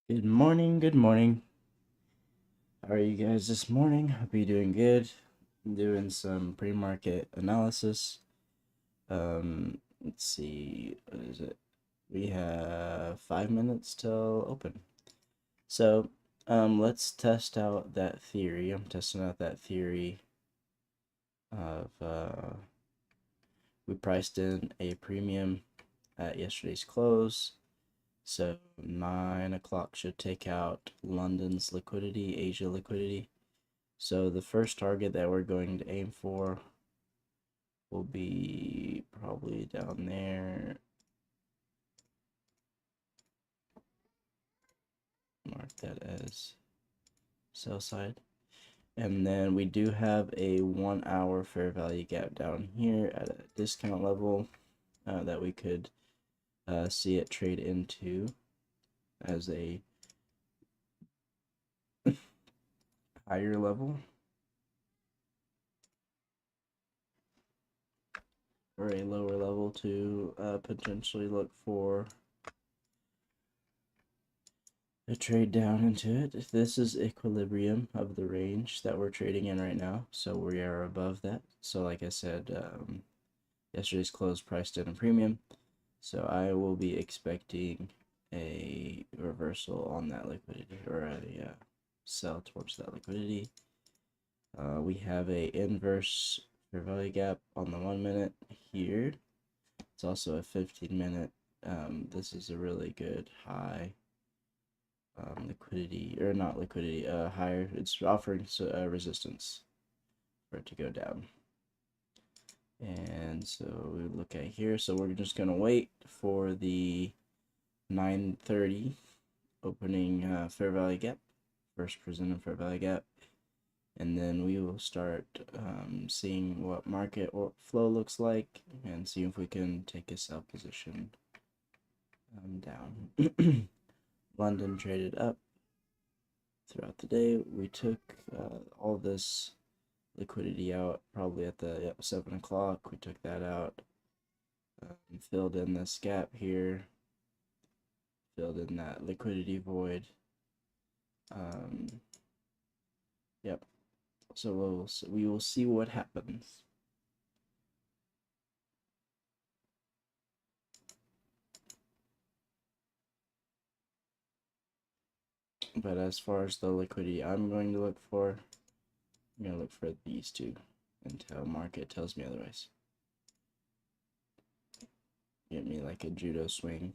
Good morning, good morning. How are you guys this morning? Hope you're doing good. I'm doing some pre-market analysis. Let's see, what is it? We have 5 minutes till open. So, let's test out that theory. I'm testing out that theory of, we priced in a premium at yesterday's close. So 9 o'clock should take out London's liquidity, Asia liquidity. So the first target that we're going to aim for will be probably down there. Mark that as sell side. And then we do have a 1 hour fair value gap down here at a discount level that we could see it trade into as a higher level or a lower level to potentially look for a trade down into it. This is equilibrium of the range that we're trading in right now, so we are above that. So like I said, yesterday's close priced in a premium, so I will be expecting a reversal on that liquidity, or a sell towards that liquidity. We have a inverse fair value gap on the 1 minute here. It's also a 15-minute. This is a really good high liquidity, or not liquidity, higher. It's offering resistance for it to go down. And so we look at here. So we're just gonna wait for the 9:30 opening fair value gap, first presented fair value gap, and then we will start seeing what market or flow looks like and see if we can take a sell position down. London traded up throughout the day. We took all this liquidity out probably at the 7 o'clock. We took that out, filled in this gap here, filled in that liquidity void. Yep. So we will see what happens. But as far as the liquidity I'm going to look for, I'm going to look for these two until market tells me otherwise. Get me like a judo swing.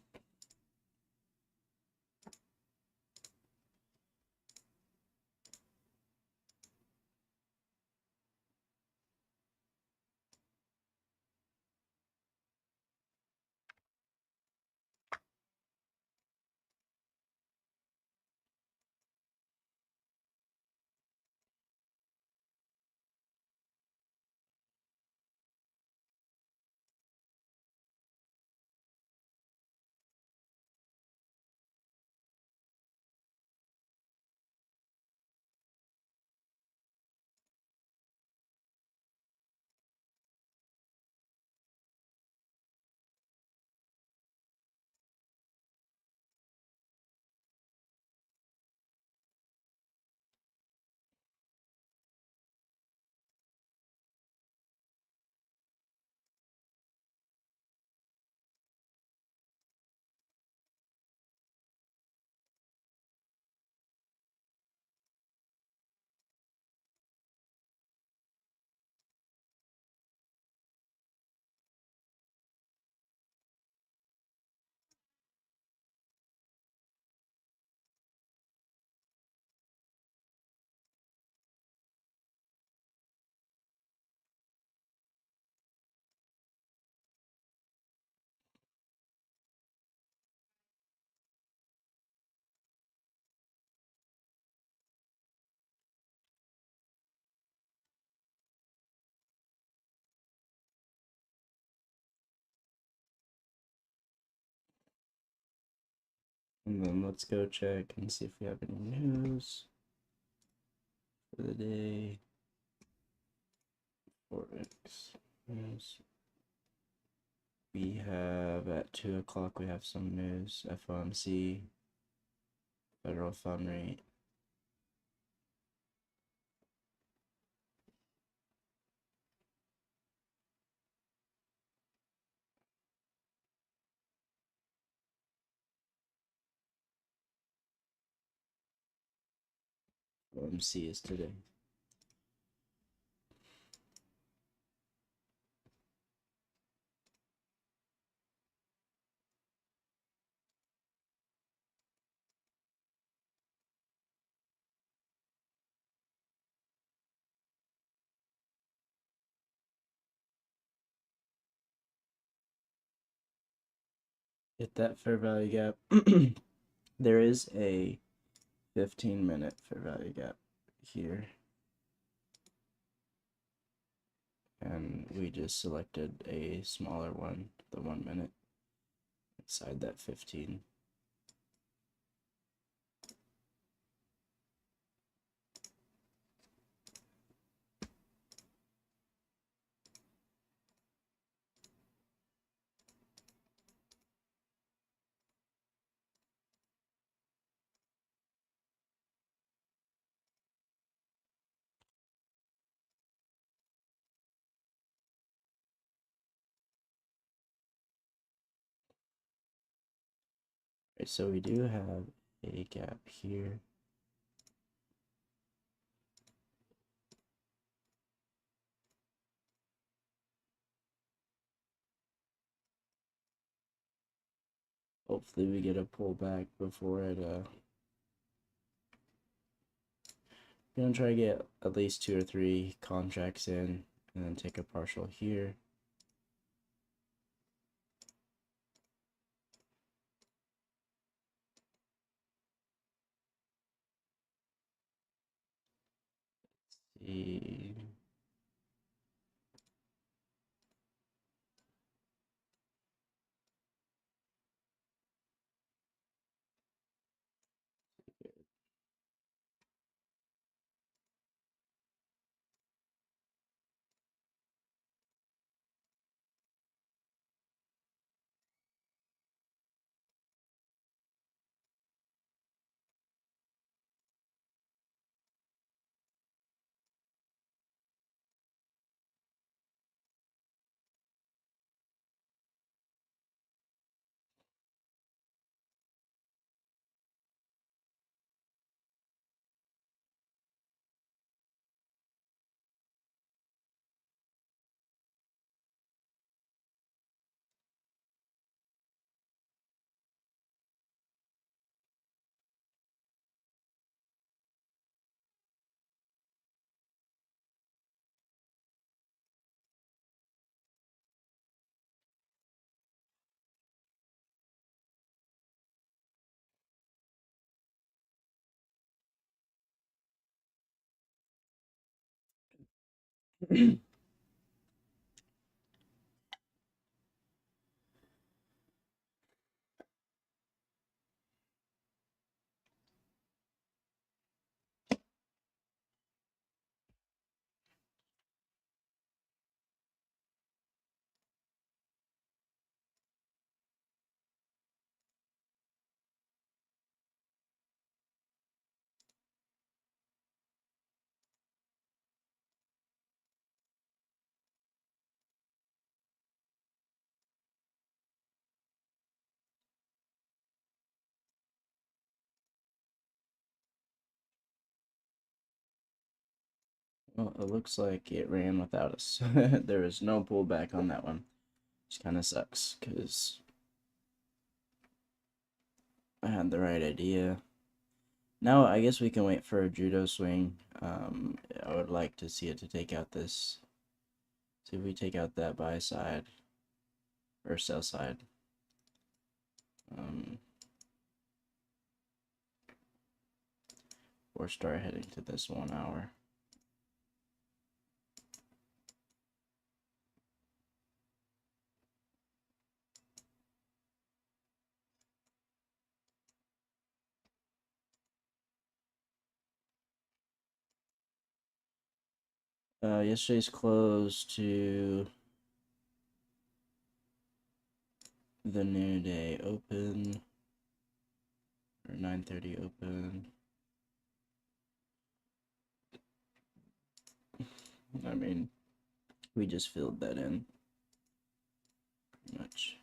And then let's go check and see if we have any news for the day. Forex news. We have at 2 o'clock, we have some news. FOMC federal fund rate. OMC is today. Hit that fair value gap. There is a 15-minute fair value gap here. And we just selected a smaller one, the 1 minute, inside that 15. Right, so we do have a gap here. Hopefully we get a pullback before it we're gonna try to get at least 2 or 3 contracts in and then take a partial here. Let's see. Well, it looks like it ran without us. There is no pullback on that one. Which kind of sucks, because I had the right idea. Now, I guess we can wait for a judo swing. I would like to see it to take out this. See if we take out that buy side, or sell side. Or start heading to this 1 hour. Yesterday's close to the new day open. 9:30 open. I mean, we just filled that in pretty much.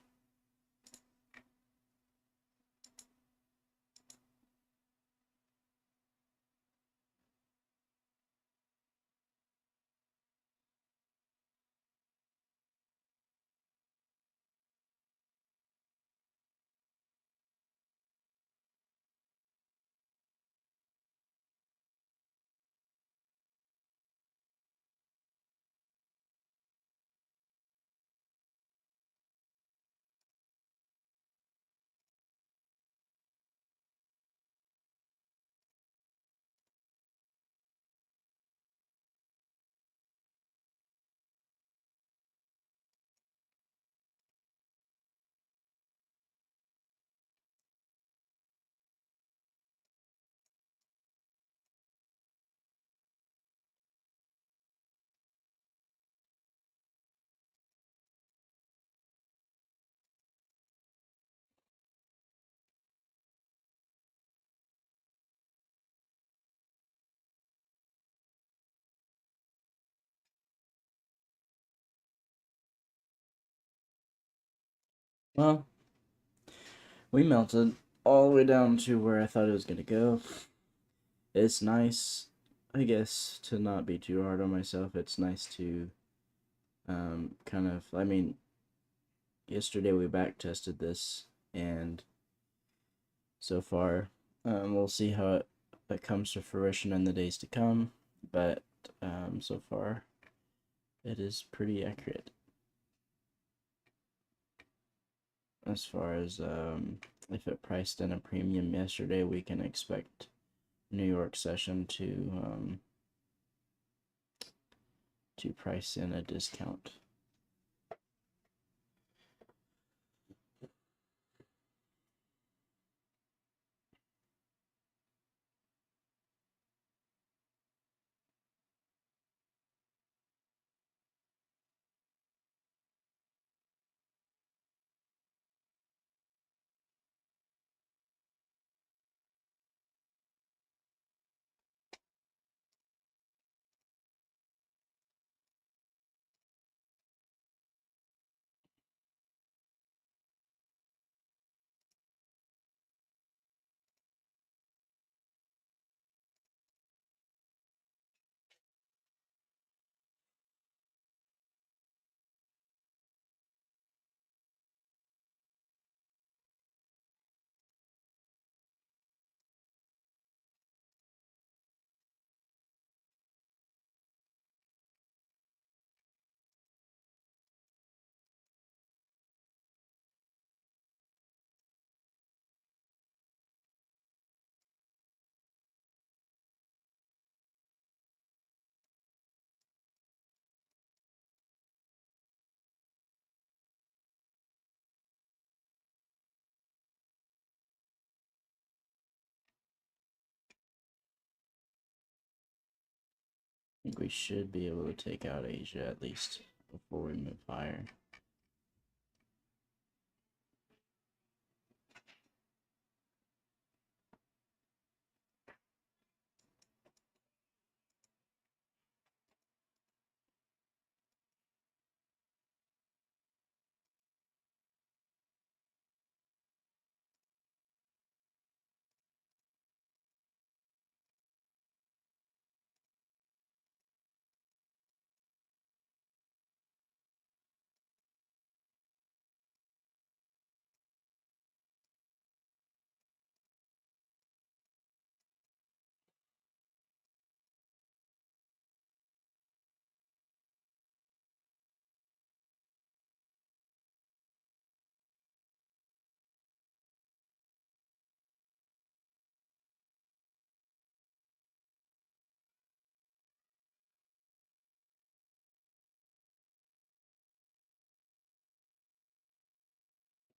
Well, we melted all the way down to where I thought it was gonna go. It's nice, I guess, to not be too hard on myself. It's nice to kind of, I mean, yesterday we back tested this, and so far, we'll see how it comes to fruition in the days to come, but so far, it is pretty accurate. As far as if it priced in a premium yesterday, we can expect New York session to price in a discount. I think we should be able to take out Asia at least before we move higher.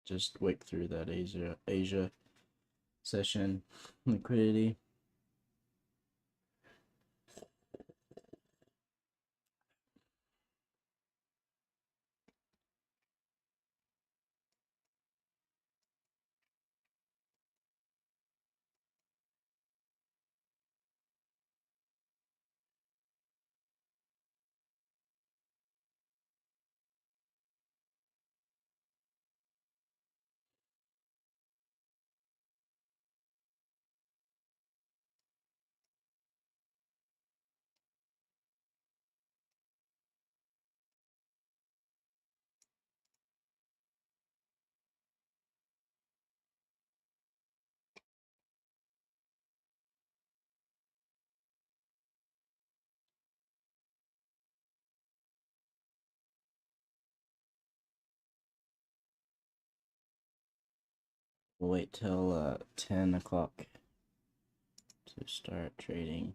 Just wick through that Asia session liquidity. We'll wait till 10 o'clock to start trading.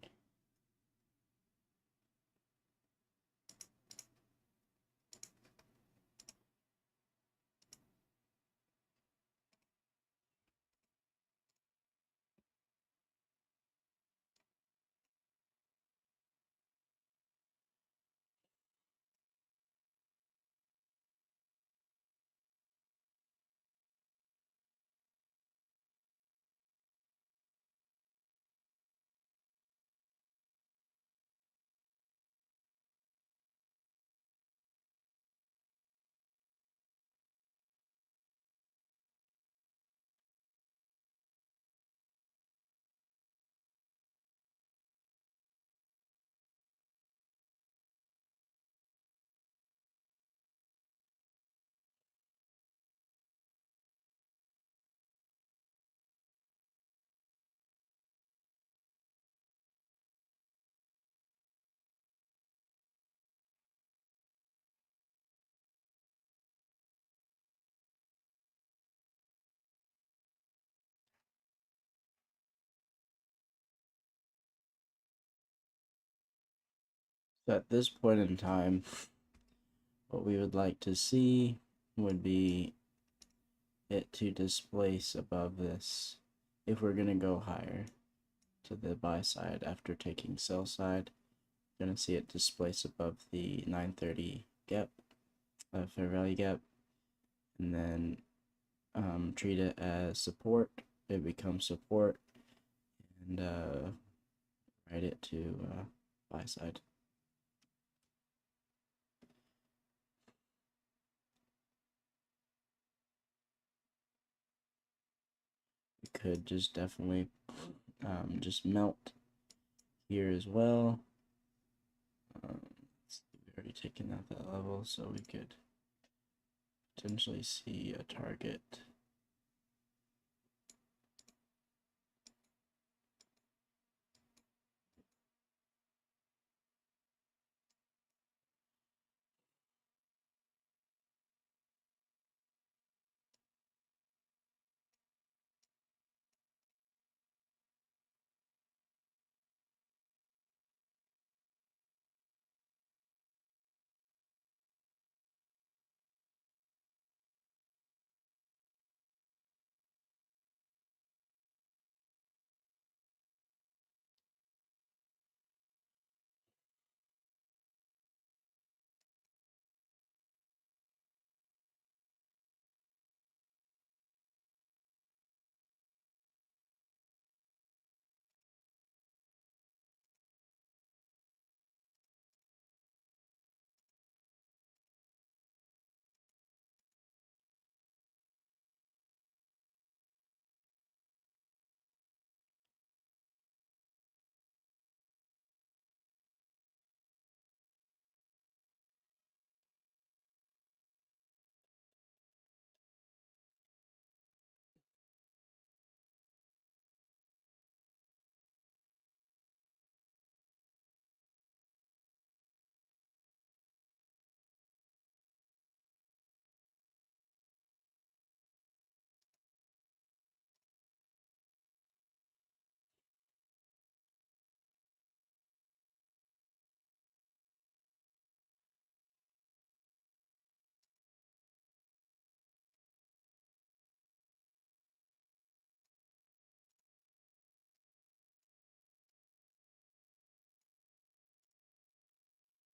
So at this point in time, what we would like to see would be it to displace above this if we're going to go higher to the buy side after taking sell side. Going to see it displace above the 930 gap, fair value gap, and then treat it as support. It becomes support, and write it to buy side. We could just definitely just melt here as well. We've already taken out that level, so we could potentially see a target.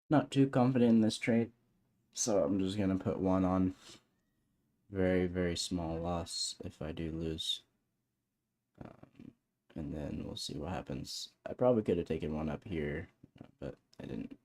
Not too confident in this trade, so I'm just gonna put one on. Very, very small loss if I do lose. And then we'll see what happens. I probably could have taken one up here, but I didn't.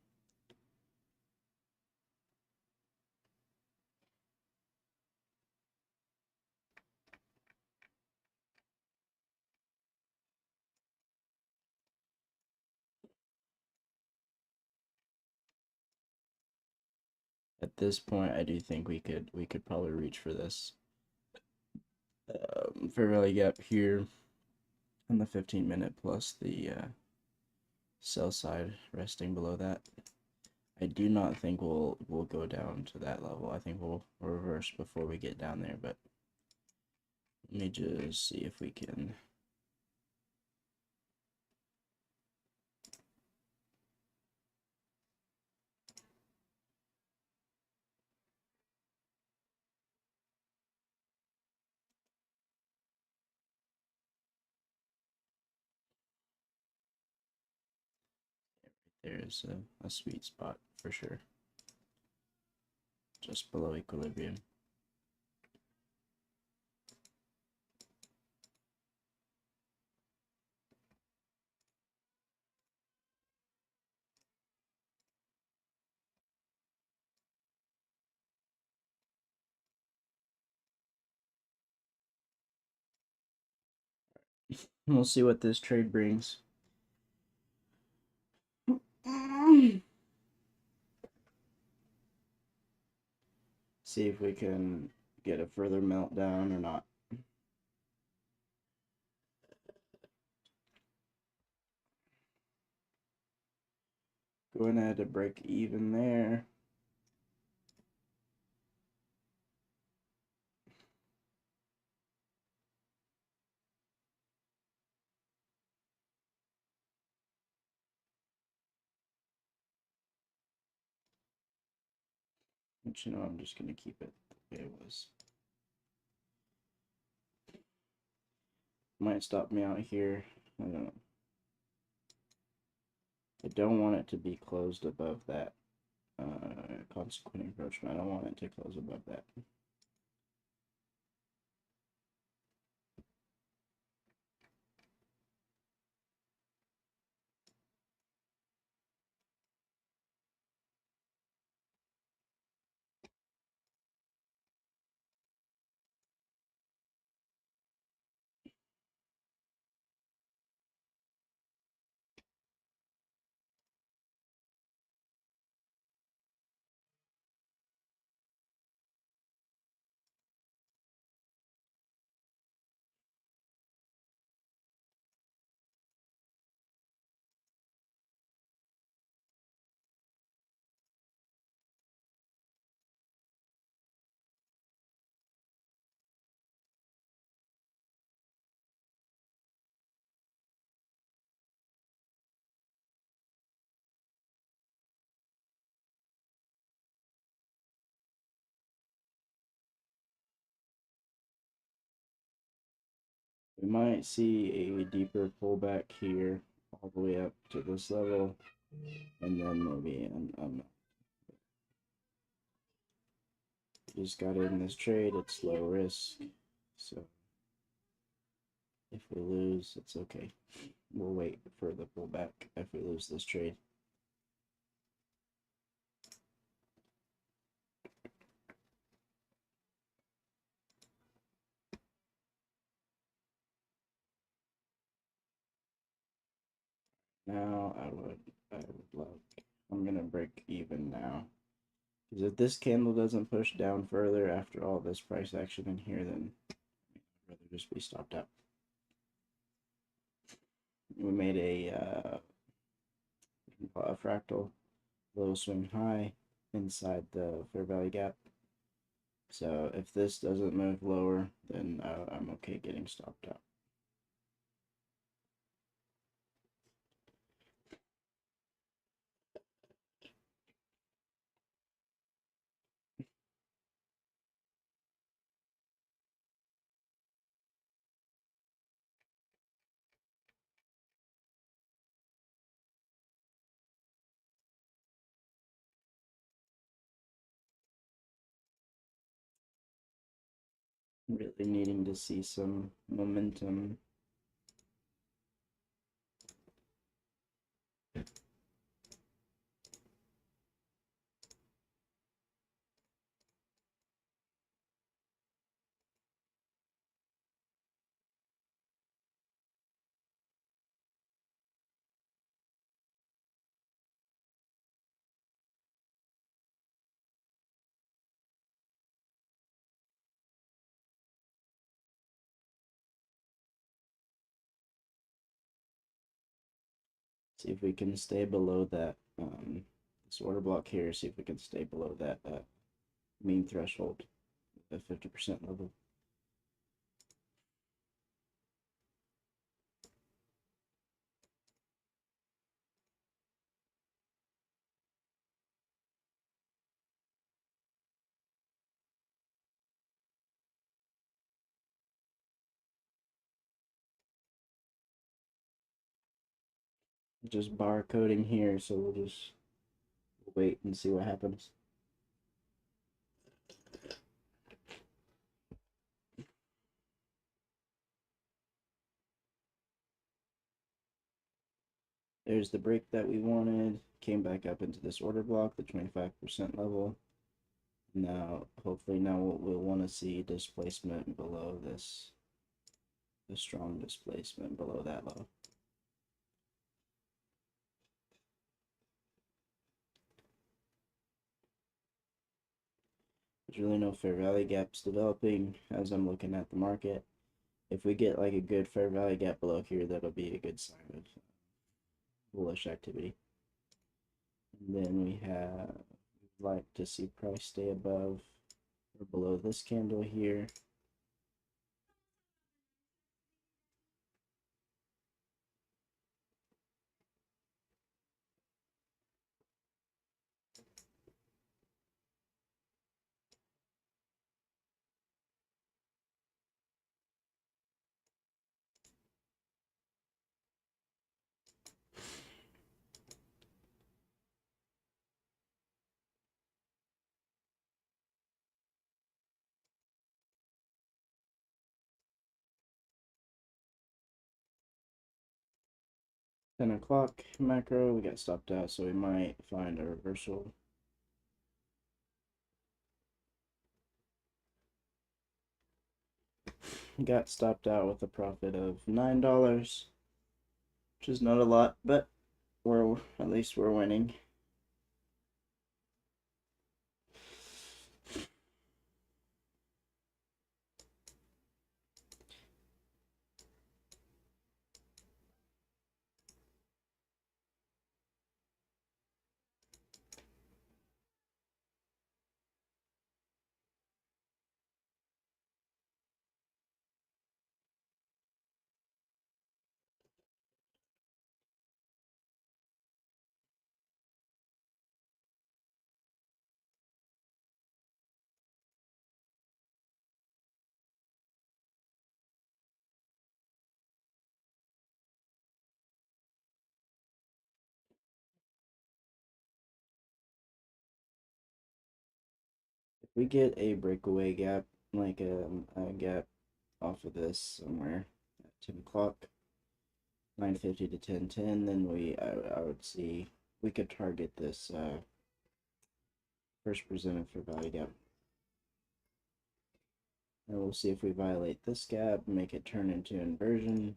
At this point, I do think we could probably reach for this. Fair value gap here on the 15-minute plus the sell side resting below that. I do not think we'll go down to that level. I think we'll reverse before we get down there, but Let me just see if we can. There's a sweet spot for sure. Just below equilibrium. We'll see what this trade brings. See if we can get a further meltdown or not. Going ahead to break even there. But you know, I'm just gonna keep it the way it was. Might stop me out here. I don't know. I don't want it to be closed above that consequent encroachment. I don't want it to close above that. We might see a deeper pullback here all the way up to this level, and then maybe just got in this trade. It's low risk, so if we lose, it's okay. We'll wait for the pullback if we lose this trade. Now I'm gonna break even now. Because if this candle doesn't push down further after all this price action in here, then I'd rather just be stopped out. We made a fractal low swing high inside the fair value gap. So if this doesn't move lower, then I'm okay getting stopped out. Really needing to see some momentum. See if we can stay below that this order block here. See if we can stay below that mean threshold, the 50% level. just barcoding here, so we'll just wait and see what happens. There's the break that we wanted. Came back up into this order block, the 25% level. Now, hopefully now we'll want to see displacement below this, the strong displacement below that low. There's really no fair value gaps developing as I'm looking at the market. If we get like a good fair value gap below here, that'll be a good sign of bullish activity. And then we have, we'd like to see price stay above or below this candle here. Ten o'clock macro, we got stopped out, so we might find a reversal. Got stopped out with a profit of $9, which is not a lot, but at least we're winning. If we get a breakaway gap, like a gap off of this somewhere at 10 o'clock, 9:50 to 10:10, then I would see we could target this first presented for value gap. And we'll see if we violate this gap, make it turn into inversion.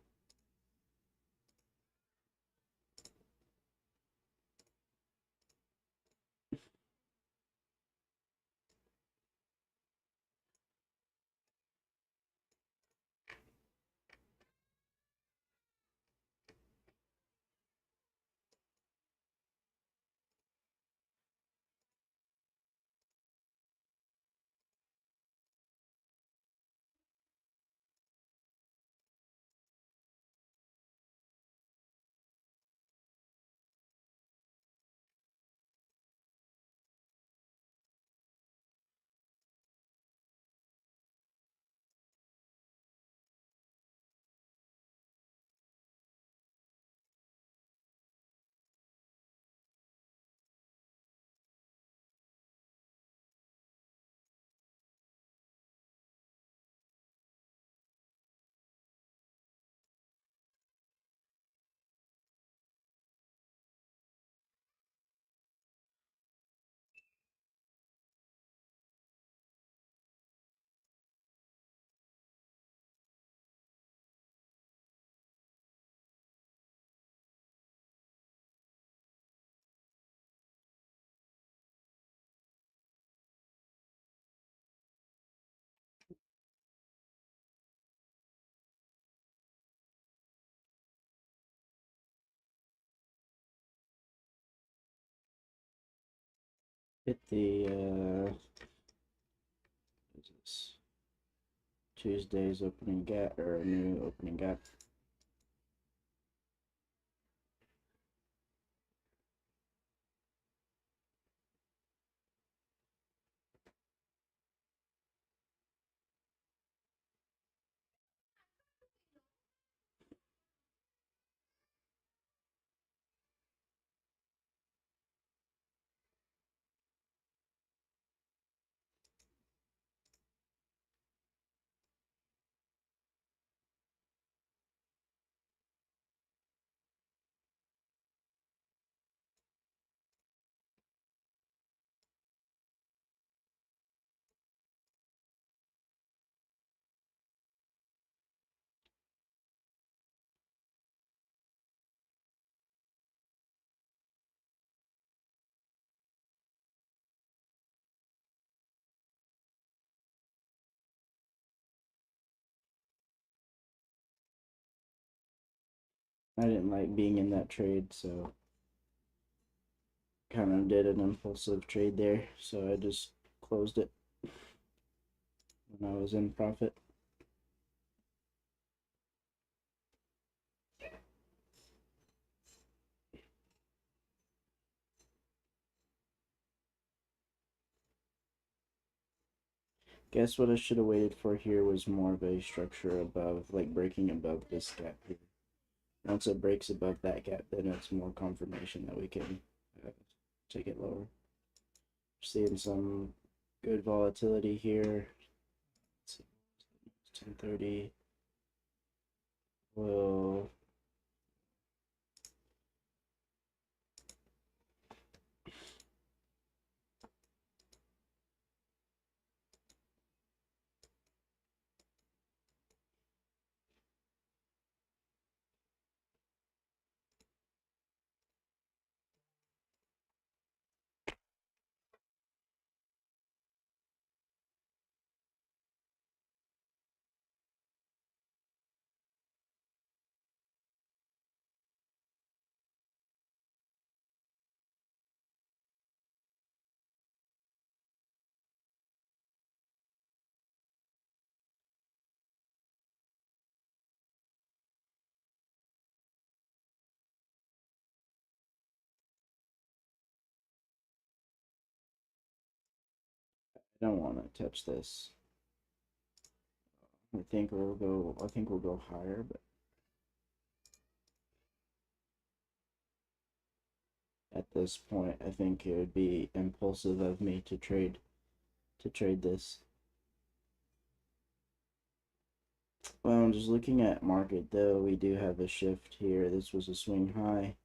Hit the what is this? Tuesday's opening gap or a new opening gap. I didn't like being in that trade, so kind of did an impulsive trade there. So I just closed it when I was in profit. Guess what I should have waited for here was more of a structure above, like breaking above this gap here. Once it breaks above that gap, then it's more confirmation that we can take it lower. Seeing some good volatility here. Let's see, 1030 will I don't want to touch this. I think we'll go higher, but at this point I think it would be impulsive of me to trade this. Well, just looking at market though, we do have a shift here. This was a swing high.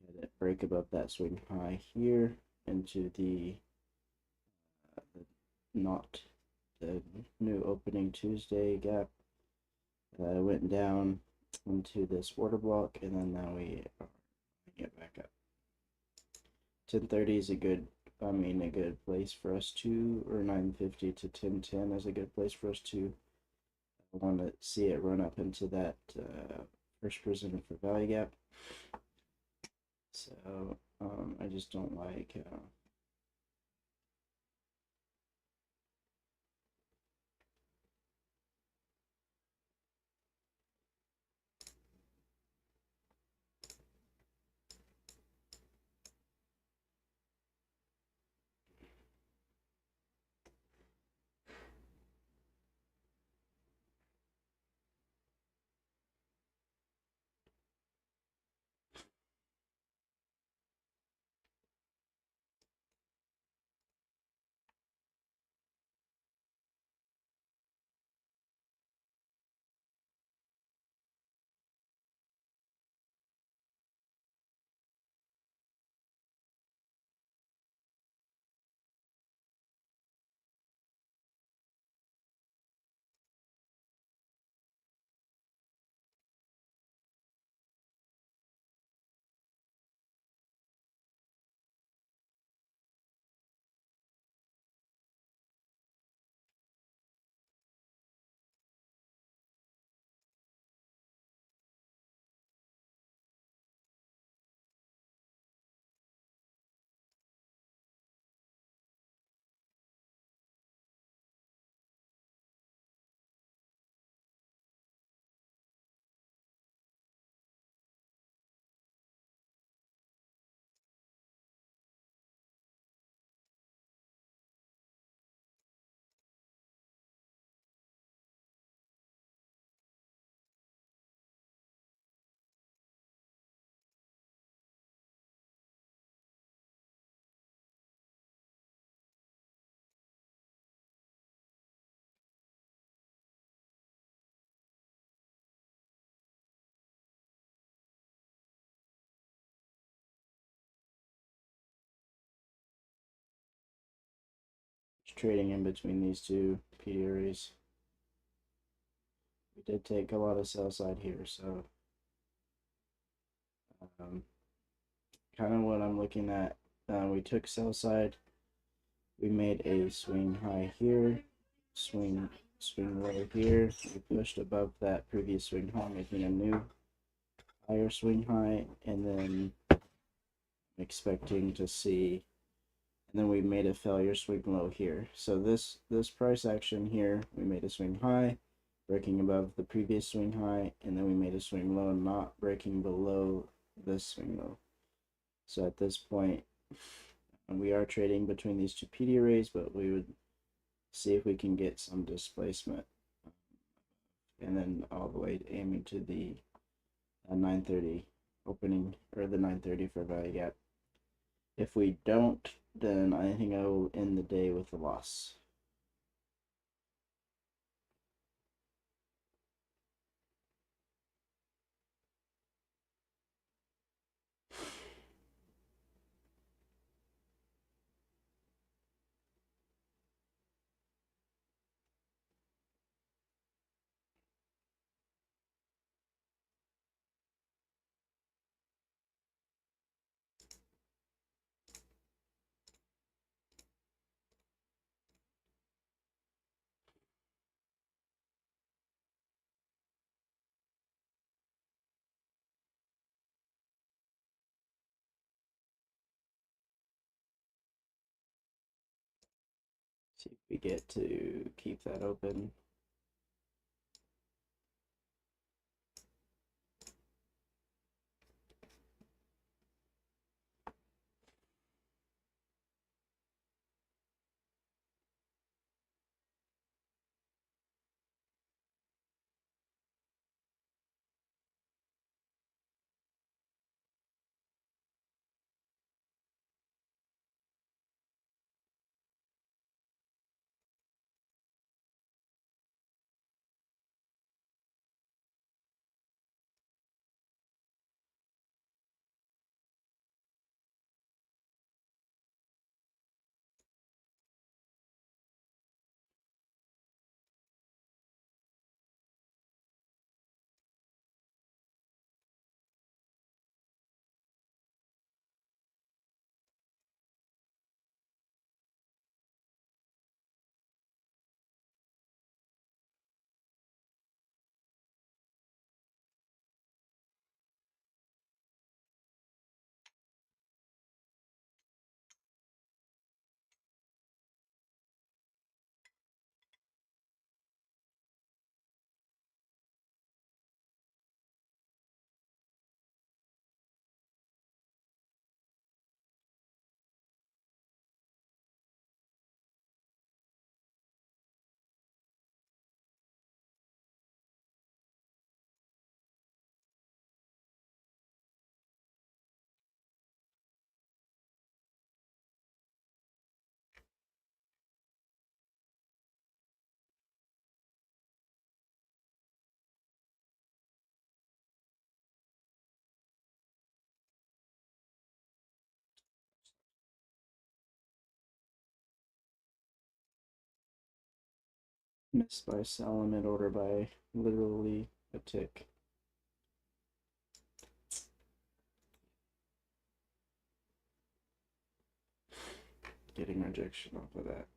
Had it break above that swing high here into the not the new opening Tuesday gap. Went down into this order block, and then now we are get back up. 1030 is a good, a good place for us to, or 950 to 1010 is a good place for us to. I want to see it run up into that first presented for value gap. So I just don't like trading in between these two PD arrays. We did take a lot of sell side here, so kind of what I'm looking at. We took sell side. We made a swing high here, swing low here. We pushed above that previous swing high, making a new higher swing high, and then expecting to see, and then we made a failure swing low here. So this price action here, we made a swing high, breaking above the previous swing high, and then we made a swing low, not breaking below this swing low. So at this point, we are trading between these two PD arrays, but we would see if we can get some displacement, and then all the way aiming to the 930 opening, or the 930 for value gap. If we don't, then I think I will end the day with a loss. See if we get to keep that open. Missed by sell in mid order by literally a tick. Getting rejection off of that.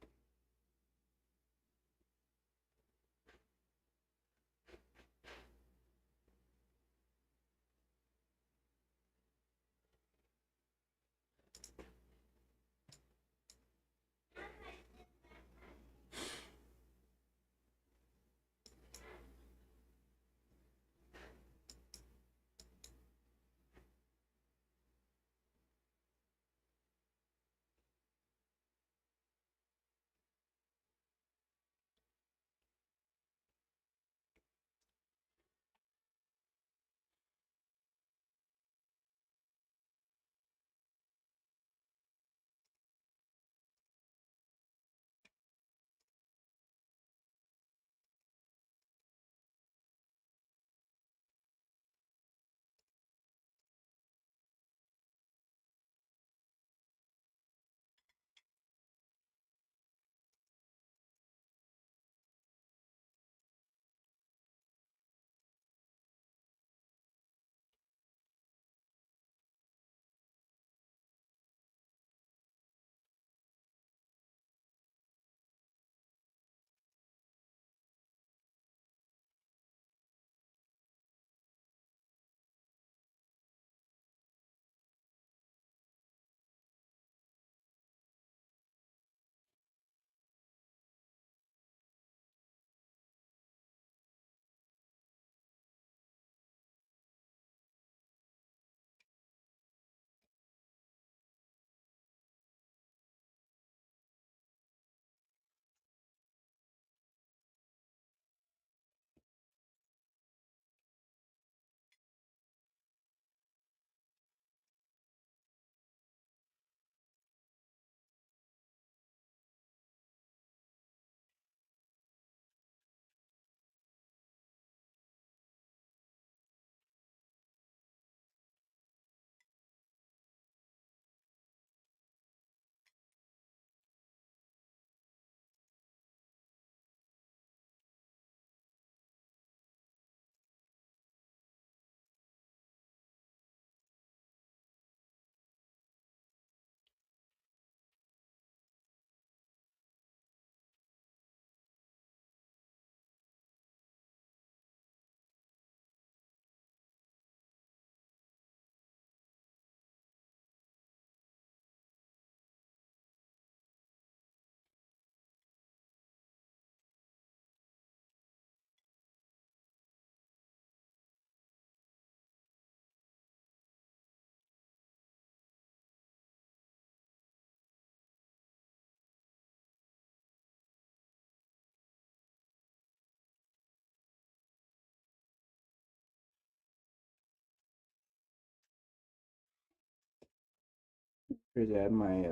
Crazy. I had my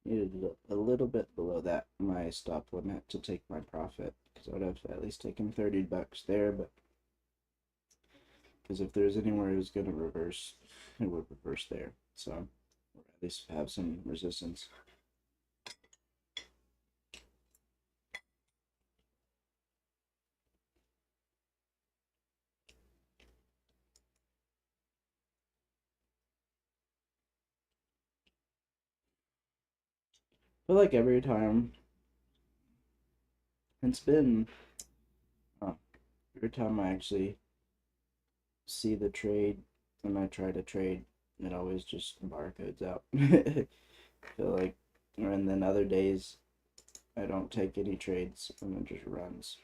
needed a little bit below that my stop limit to take my profit because I would have at least taken $30 there, but because if there's anywhere it was gonna reverse, it would reverse there. So or at least have some resistance. But like every time, it's been uh, every time I actually see the trade and I try to trade, it always just barcodes out. I feel like, and then other days I don't take any trades and it just runs.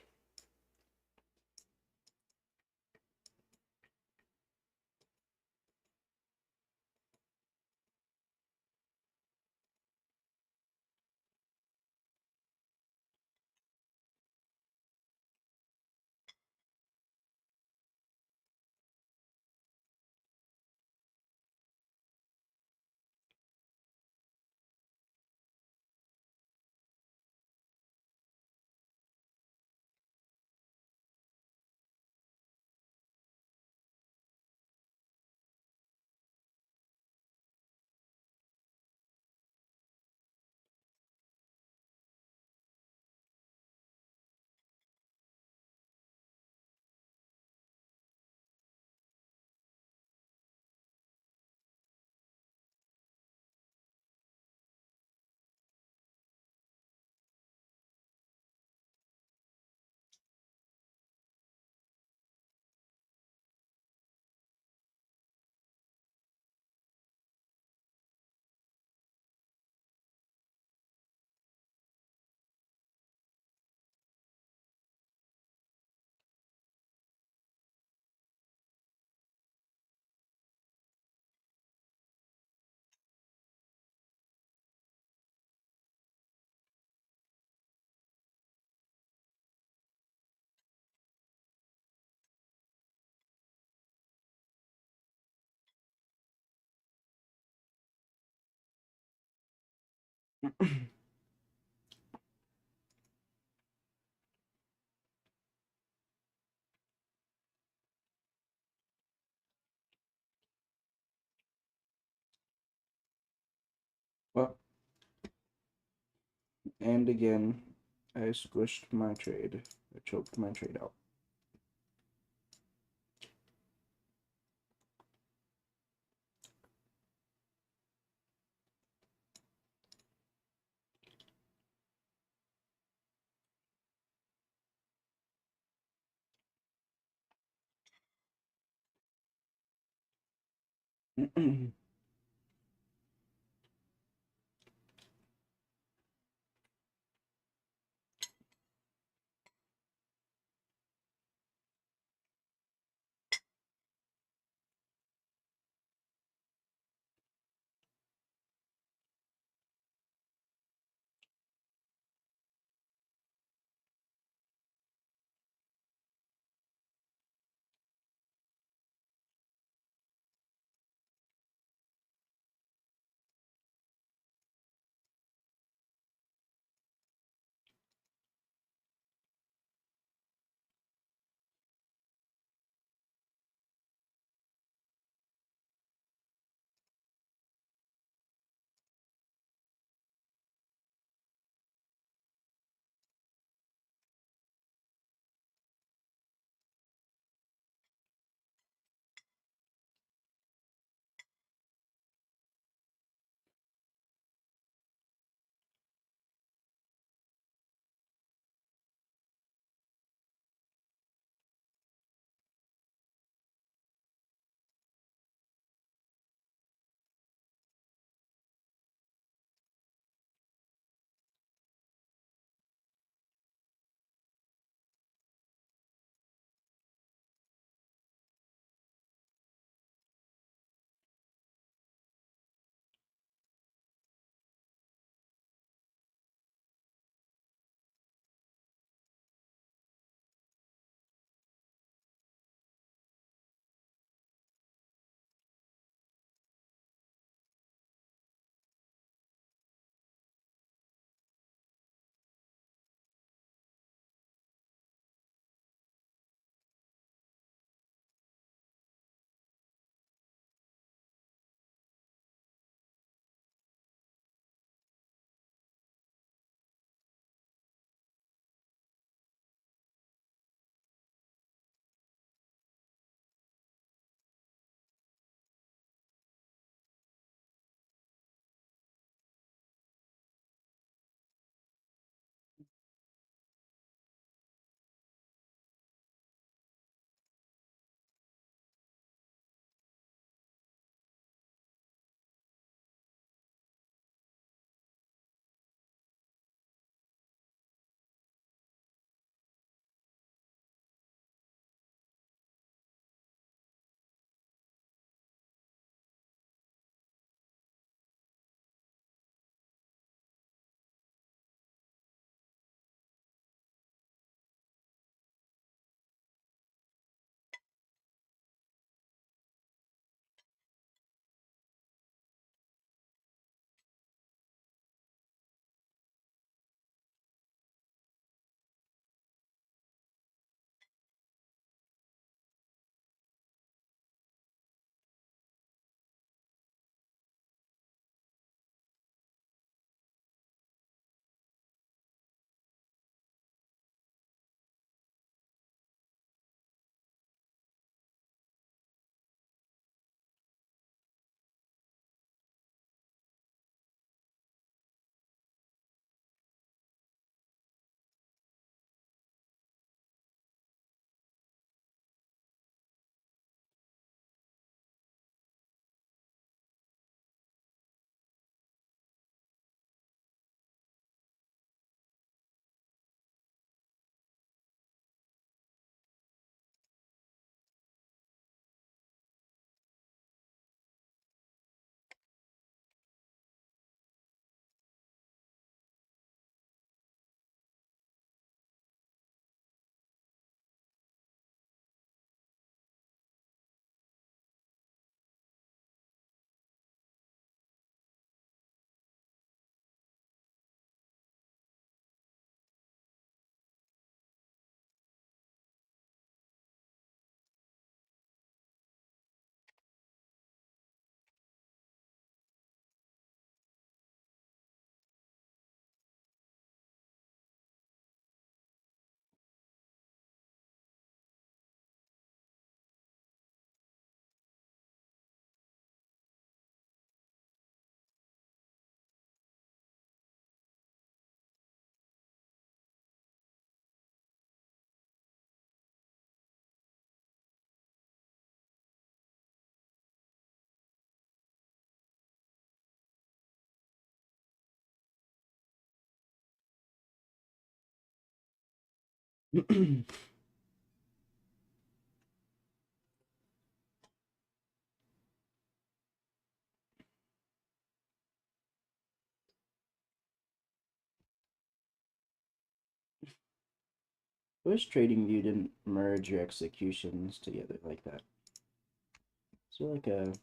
Well, and again, I squished my trade. I choked my trade out. Wish TradingView didn't merge your executions together like that. So like a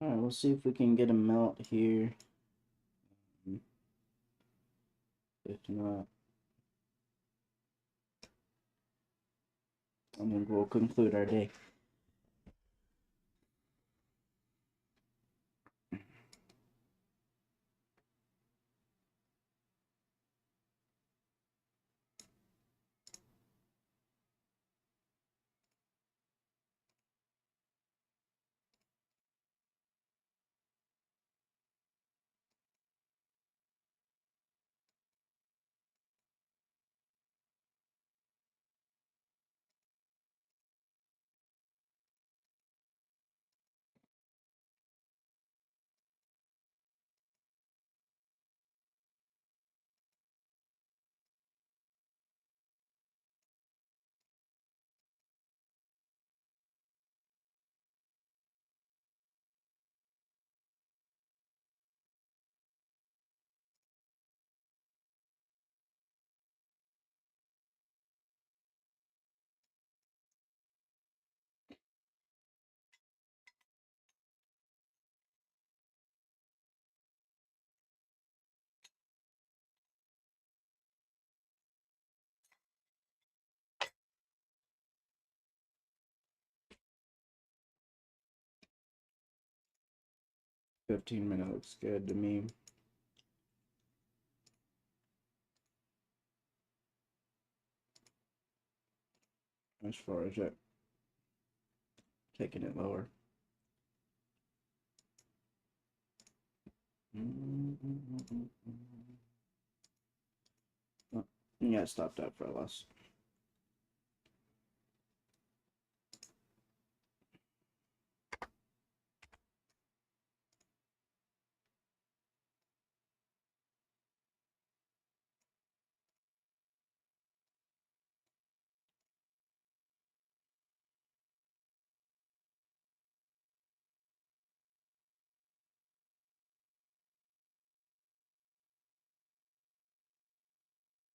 Alright, we'll see if we can get a melt here. If not, and then we'll conclude our day. $15 looks good to me. As far as it taking it lower. Oh, yeah, stop that for a loss.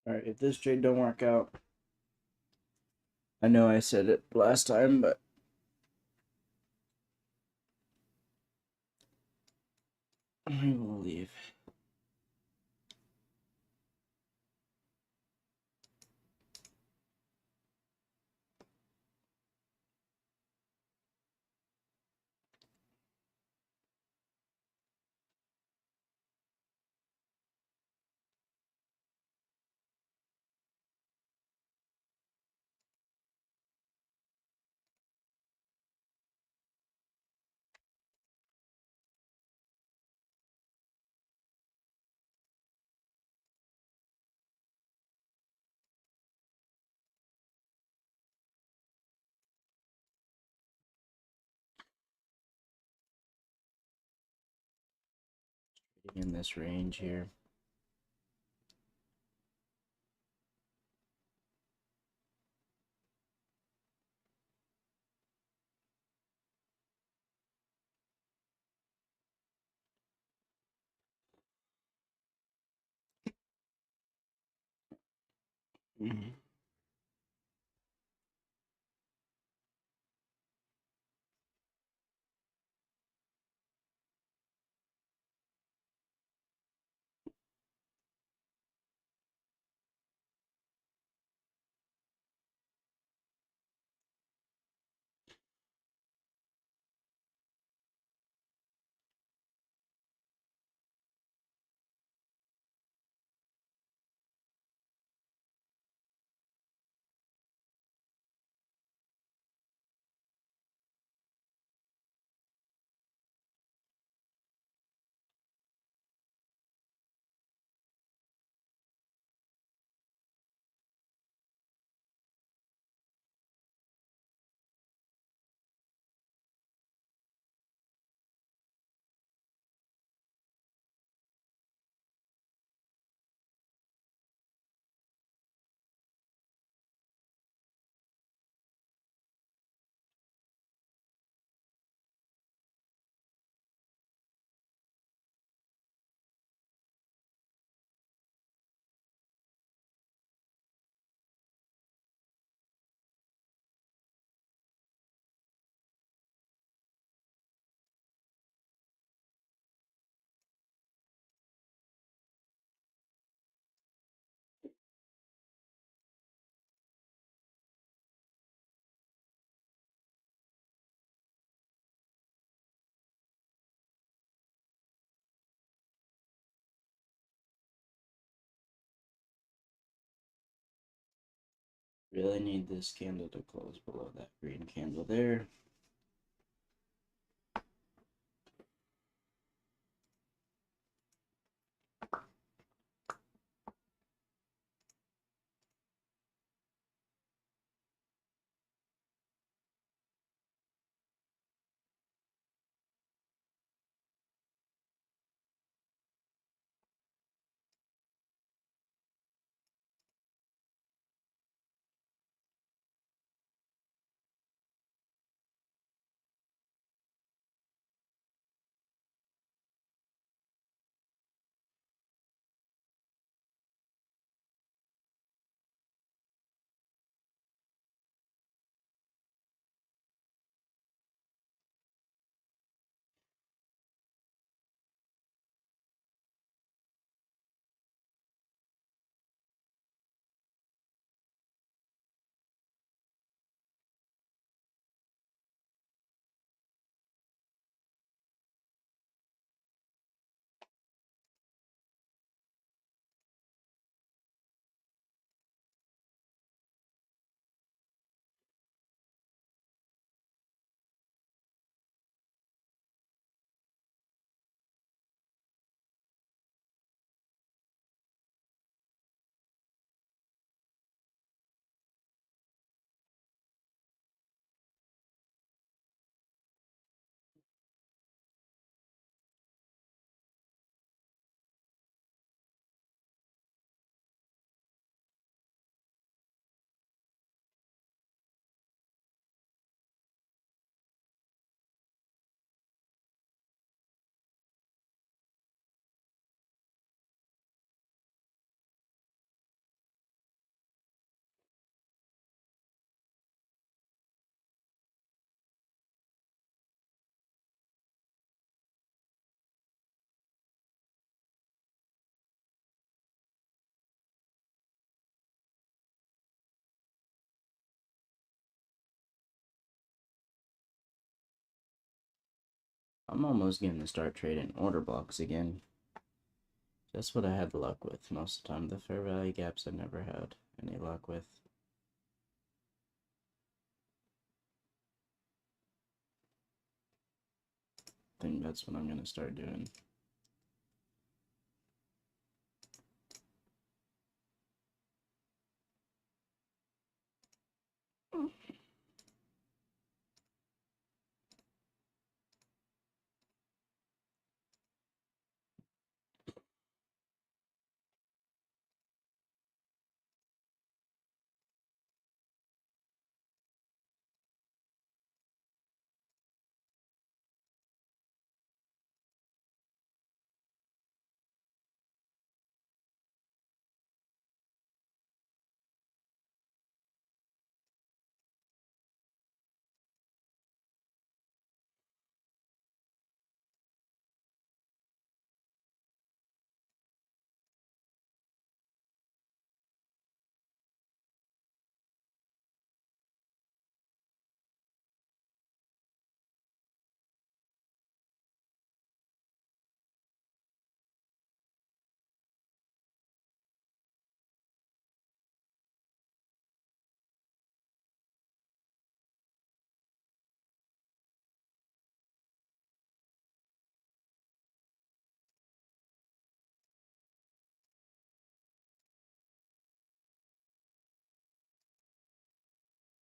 Alright, if this trade don't work out, I know I said it last time, but I will leave. in this range here. Really need this candle to close below that green candle there. I'm almost going to start trading order blocks again. That's what I had luck with most of the time. The fair value gaps I never had any luck with. I think that's what I'm going to start doing.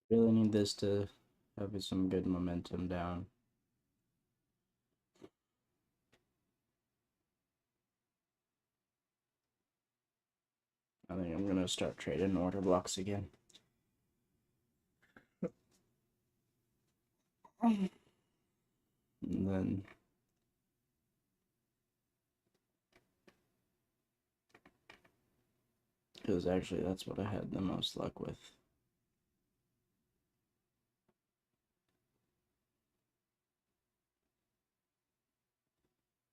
Really need this to have some good momentum down. I think I'm gonna start trading order blocks again. And then because actually that's what I had the most luck with.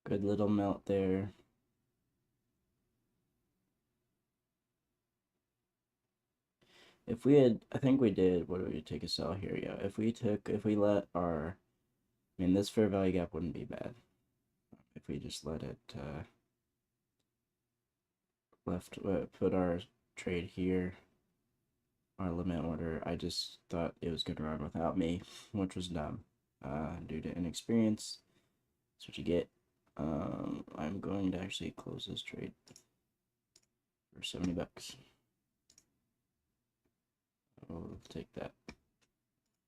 Good little melt there. If we had, I think we did, what did we take a sell here? Yeah, if we let our, I mean, this fair value gap wouldn't be bad. If we just let it, put our trade here, our limit order, I just thought it was going to run without me, which was dumb, due to inexperience. That's what you get. I'm going to actually close this trade for 70 bucks. I'll take that.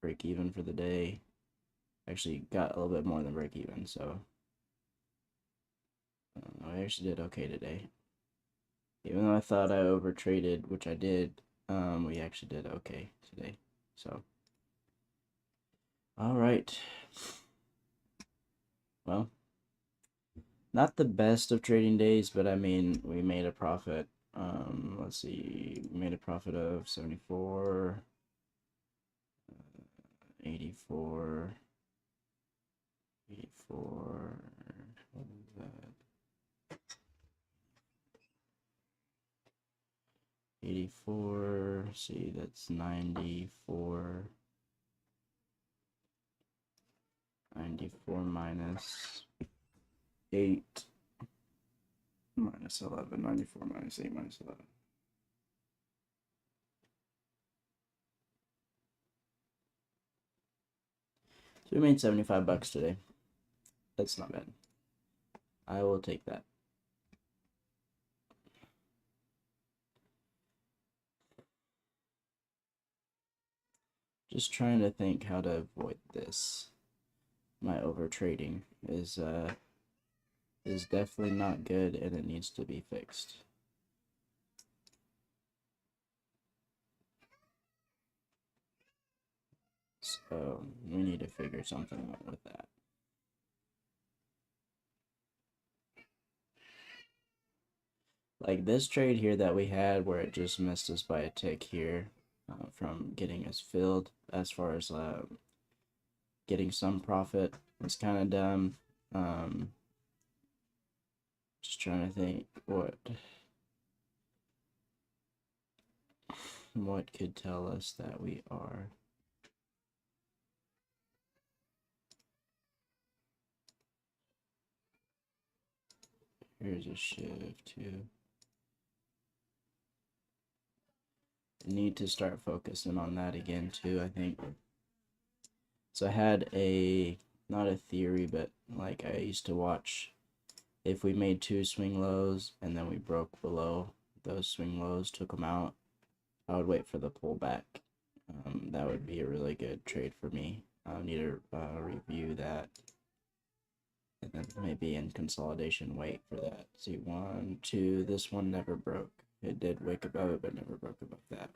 Break even for the day. Actually got a little bit more than break even, so I actually did okay today. Even though I thought I overtraded, which I did, we actually did okay today. So, all right. Well, not the best of trading days, but I mean, we made a profit. Let's see, we made a profit of 74, 84, 84. What is that? 84. See, that's 94. 94 minus 8 minus 11. 94 minus 8 minus 11. So we made 75 bucks today. That's not bad. I will take that. Just trying to think how to avoid this. My overtrading is definitely not good and it needs to be fixed. So we need to figure something out with that. Like this trade here that we had where it just missed us by a tick here, from getting us filled as far as getting some profit. It's kind of dumb. Just trying to think what could tell us that we are. Here's a shift too. Need to start focusing on that again too, I think. So I had not a theory, but like I used to watch, if we made 2 swing lows and then we broke below those swing lows, took them out, I would wait for the pullback. That would be a really good trade for me. I need to review that. And then maybe in consolidation, wait for that. See, 1, 2, this one never broke. It did wick above it, but never broke above that.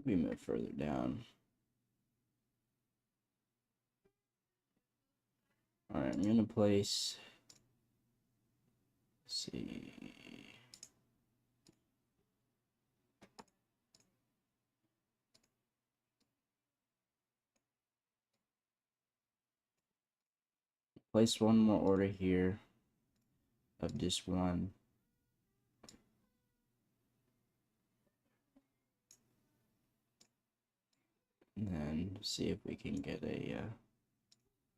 We move further down. Alright, I'm gonna place, let's see, place one more order here. of this one. And then see if we can get a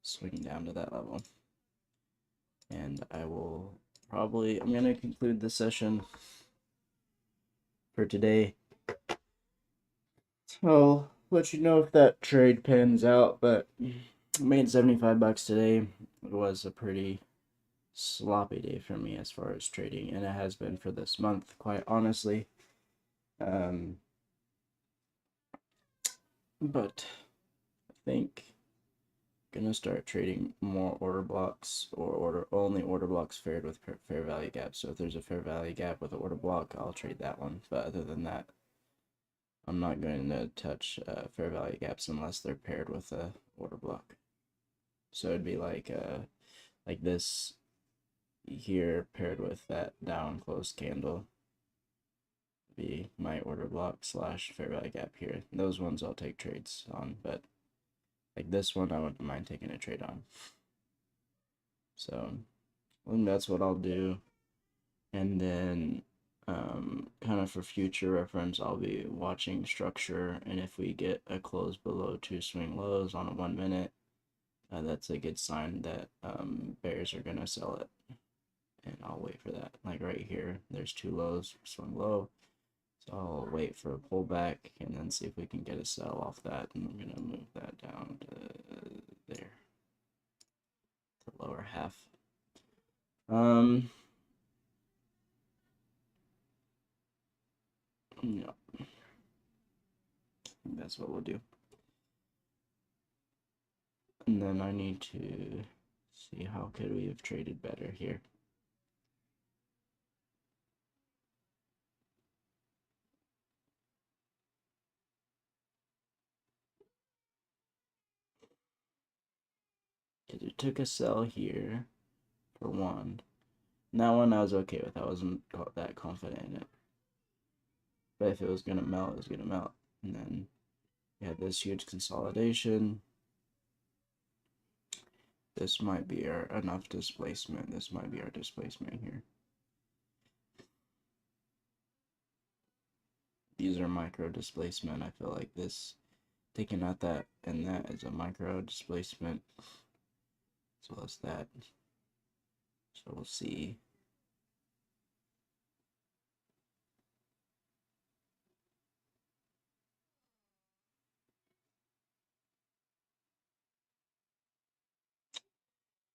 swing down to that level. And I will probably, I'm going to conclude the session for today. So, let you know if that trade pans out, but I made 75 bucks today. It was a pretty sloppy day for me as far as trading, and it has been for this month, quite honestly. But I think I'm gonna start trading more order blocks, or only order blocks paired with fair value gaps. So if there's a fair value gap with an order block, I'll trade that one. But other than that, I'm not going to touch fair value gaps unless they're paired with a order block. So it'd be like this here paired with that down closed candle. Be my order block slash fair value gap here. Those ones I'll take trades on, but like this one I wouldn't mind taking a trade on. So I think that's what I'll do. And then kind of for future reference, I'll be watching structure, and if we get a close below 2 swing lows on a 1 minute, that's a good sign that bears are gonna sell it, and I'll wait for that. Like right here, there's 2 lows, swing low, so I'll wait for a pullback and then see if we can get a sell off that, and I'm gonna move that down to there, the lower half. Yeah, that's what we'll do. And then I need to see how could we have traded better here. It took a sell here for one. And that one I was okay with. I wasn't that confident in it. But if it was gonna melt, it was gonna melt. And then we had this huge consolidation. This might be our enough displacement. This might be our displacement here. These are micro displacement. I feel like this, taking out that and that is a micro displacement. So that's that. So we'll see.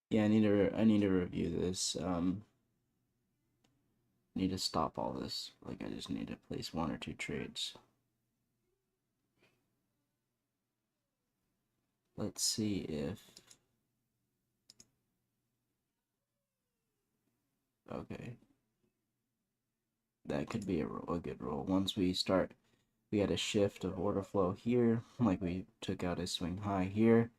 Yeah, I need to review this. Need to stop all this. Like I just need to place 1 or 2 trades. Let's see if okay. That could be a good roll. Once we start, we had a shift of order flow here, like we took out a swing high here.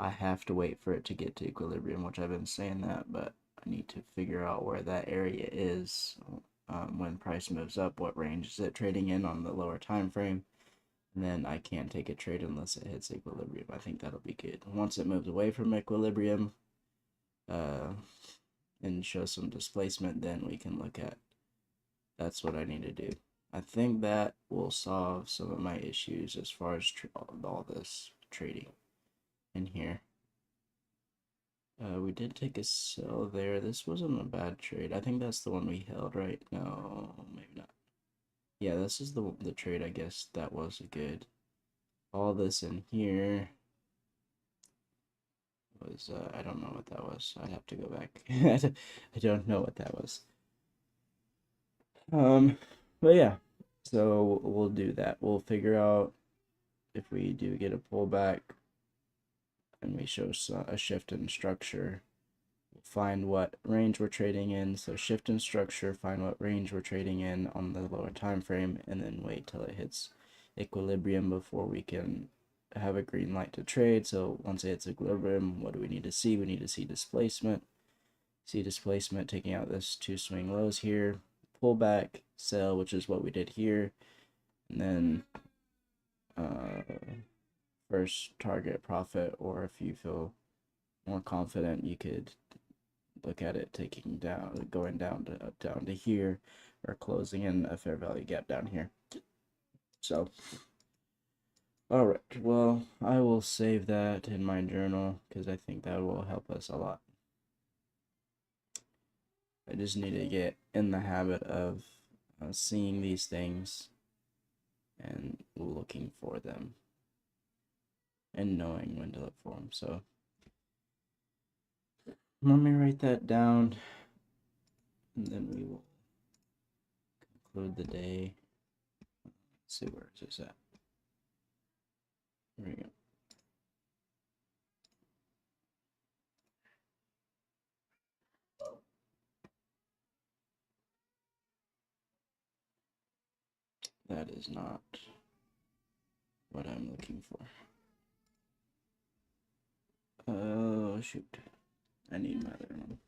I have to wait for it to get to equilibrium, which I've been saying that, but I need to figure out where that area is when price moves up. What range is it trading in on the lower time frame? And then I can't take a trade unless it hits equilibrium. I think that'll be good. Once it moves away from equilibrium and shows some displacement, then we can look at. That's what I need to do. I think that will solve some of my issues as far as all this trading in here. We did take a sell there. This wasn't a bad trade. I think that's the one we held, right? No, maybe not. Yeah, this is the trade, I guess, that was good. All this in here was, I don't know what that was. I'd have to go back. I don't know what that was. But yeah, so we'll do that. We'll figure out if we do get a pullback and we show a shift in structure, we'll find what range we're trading in. So shift in structure, find what range we're trading in on the lower time frame, and then wait till it hits equilibrium before we can have a green light to trade. So once it hits equilibrium, what do we need to see? We need to see displacement. See displacement taking out this 2 swing lows here, pullback, sell, which is what we did here, and then first target profit, or if you feel more confident, you could look at it taking down, going down to here, or closing in a fair value gap down here. So, all right, well, I will save that in my journal because I think that will help us a lot. I just need to get in the habit of seeing these things and looking for them and knowing when to look for them. So let me write that down, and then we will conclude the day. Let's see, where is this at? There we go. That is not what I'm looking for. Oh, shoot. I need my other one.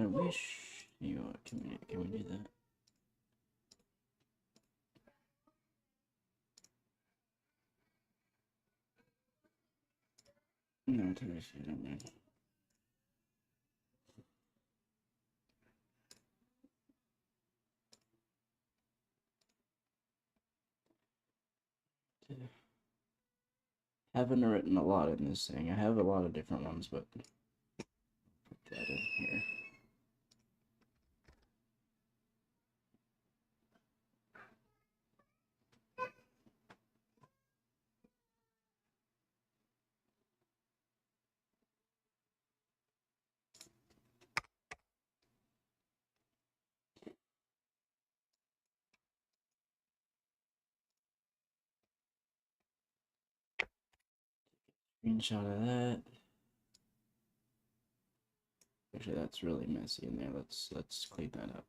I wish you can we do that? No, totally, I don't know. Haven't written a lot in this thing. I have a lot of different ones, but put that in here. Screenshot of that. Actually, that's really messy in there. Let's clean that up.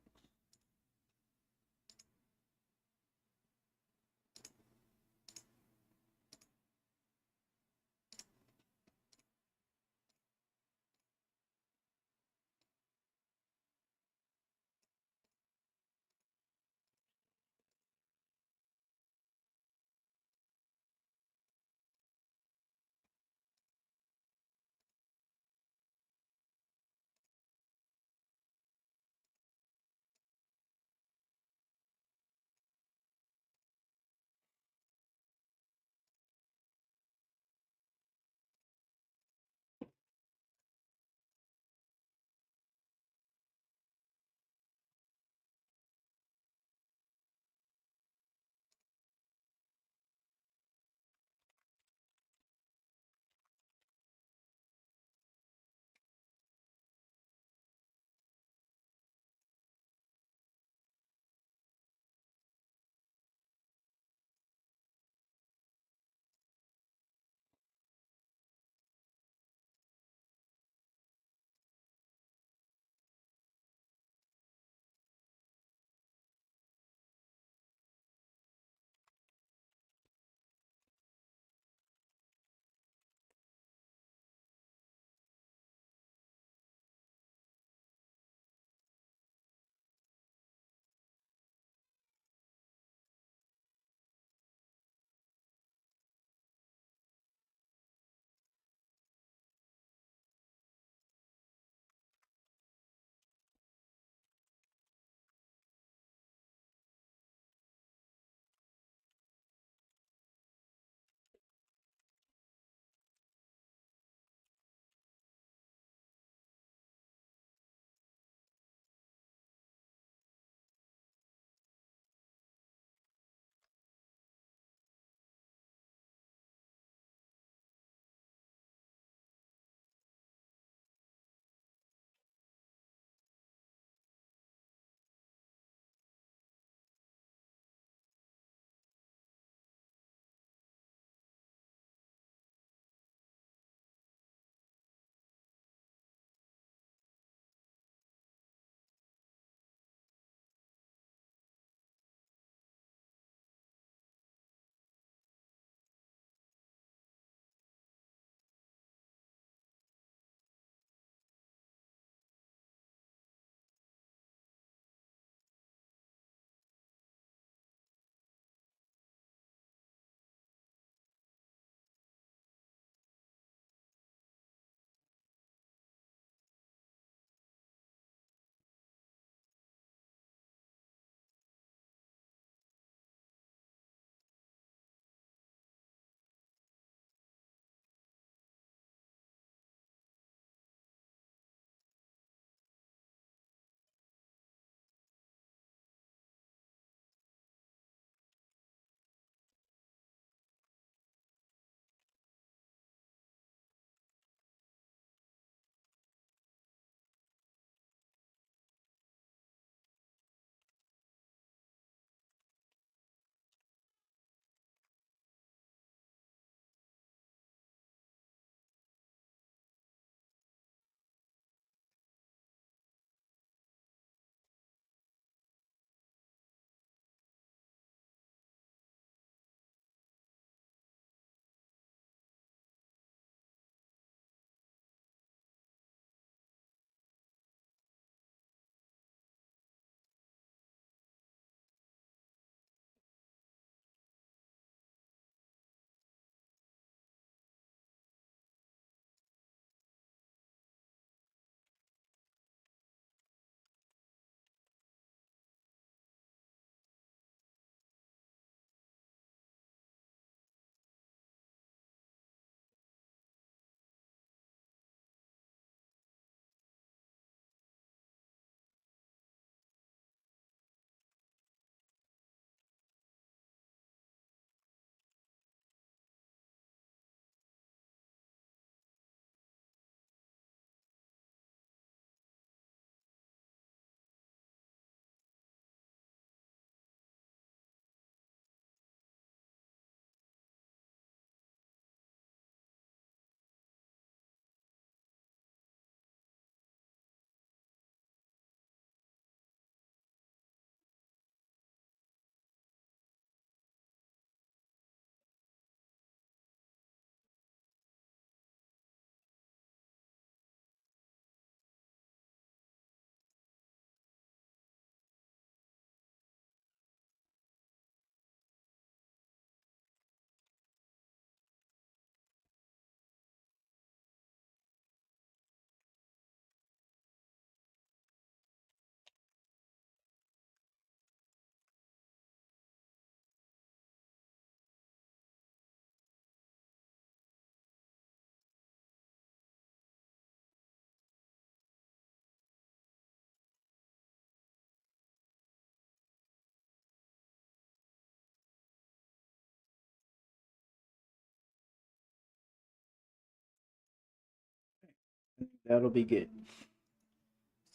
That'll be good.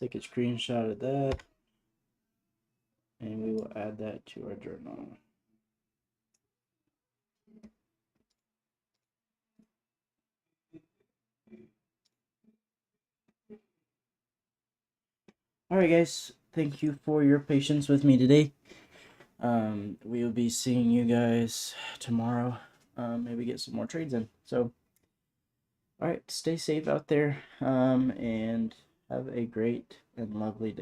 Let's take a screenshot of that, and we will add that to our journal. All right, guys. Thank you for your patience with me today. We will be seeing you guys tomorrow. Maybe get some more trades in. So, all right, stay safe out there, and have a great and lovely day.